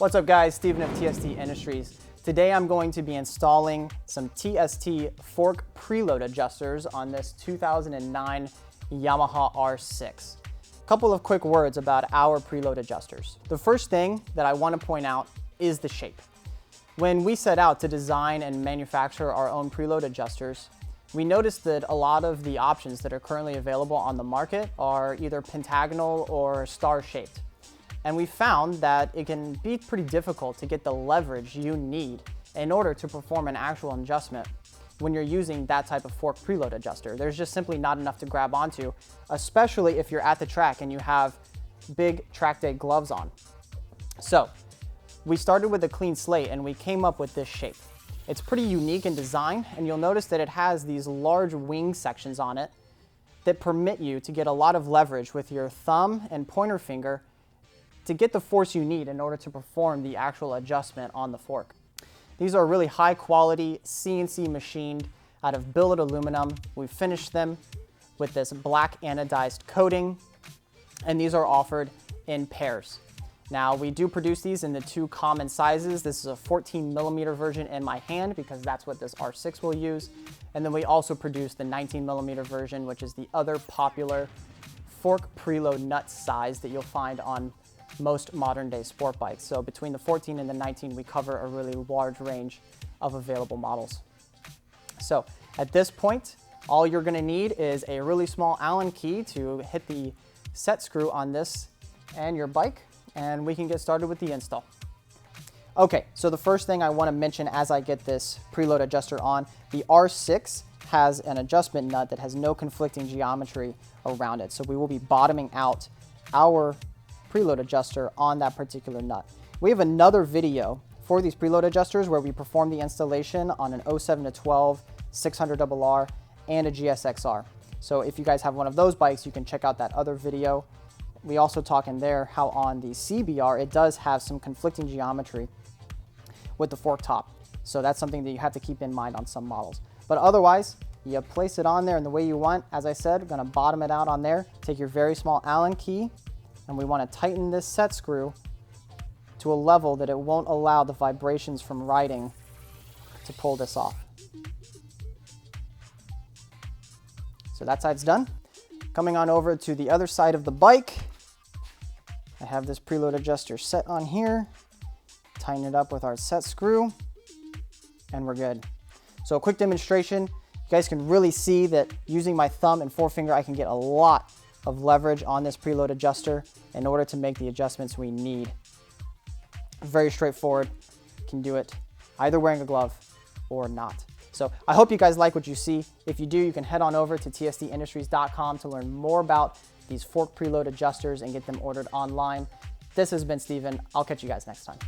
What's up guys, Steven of TST Industries. Today I'm going to be installing some TST fork preload adjusters on this 2009 Yamaha R6. A couple of quick words about our preload adjusters. The first thing that I want to point out is the shape. When we set out to design and manufacture our own preload adjusters, we noticed that a lot of the options that are currently available on the market are either pentagonal or star-shaped. And we found that it can be pretty difficult to get the leverage you need in order to perform an actual adjustment when you're using that type of fork preload adjuster. There's just simply not enough to grab onto, especially if you're at the track and you have big track day gloves on. So we started with a clean slate and we came up with this shape. It's pretty unique in design, and you'll notice that it has these large wing sections on it that permit you to get a lot of leverage with your thumb and pointer finger to get the force you need in order to perform the actual adjustment on the fork. These are really high quality CNC machined out of billet aluminum. We finished them with this black anodized coating, and these are offered in pairs. Now we do produce these in the two common sizes. This is a 14mm version in my hand because that's what this R6 will use. And then we also produce the 19mm version, which is the other popular fork preload nut size that you'll find on most modern day sport bikes. So between the 14 and the 19, we cover a really large range of available models. So at this point, all you're gonna need is a really small Allen key to hit the set screw on this and your bike, and we can get started with the install. Okay, so the first thing I wanna mention as I get this preload adjuster on, the R6 has an adjustment nut that has no conflicting geometry around it. So we will be bottoming out our preload adjuster on that particular nut. We have another video for these preload adjusters where we perform the installation on an 07 to 12 600RR and a GSXR. So if you guys have one of those bikes, you can check out that other video. We also talk in there how on the CBR, it does have some conflicting geometry with the fork top. So that's something that you have to keep in mind on some models. But otherwise, you place it on there in the way you want. As I said, we're gonna bottom it out on there. Take your very small Allen key, and we want to tighten this set screw to a level that it won't allow the vibrations from riding to pull this off. So that side's done. Coming on over to the other side of the bike, I have this preload adjuster set on here. Tighten it up with our set screw, and we're good. So a quick demonstration. You guys can really see that using my thumb and forefinger, I can get a lot of leverage on this preload adjuster in order to make the adjustments we need. Very straightforward. Can do it either wearing a glove or not. So I hope you guys like what you see. If you do, you can head on over to tstindustries.com to learn more about these fork preload adjusters and get them ordered online. This has been Steven. I'll catch you guys next time.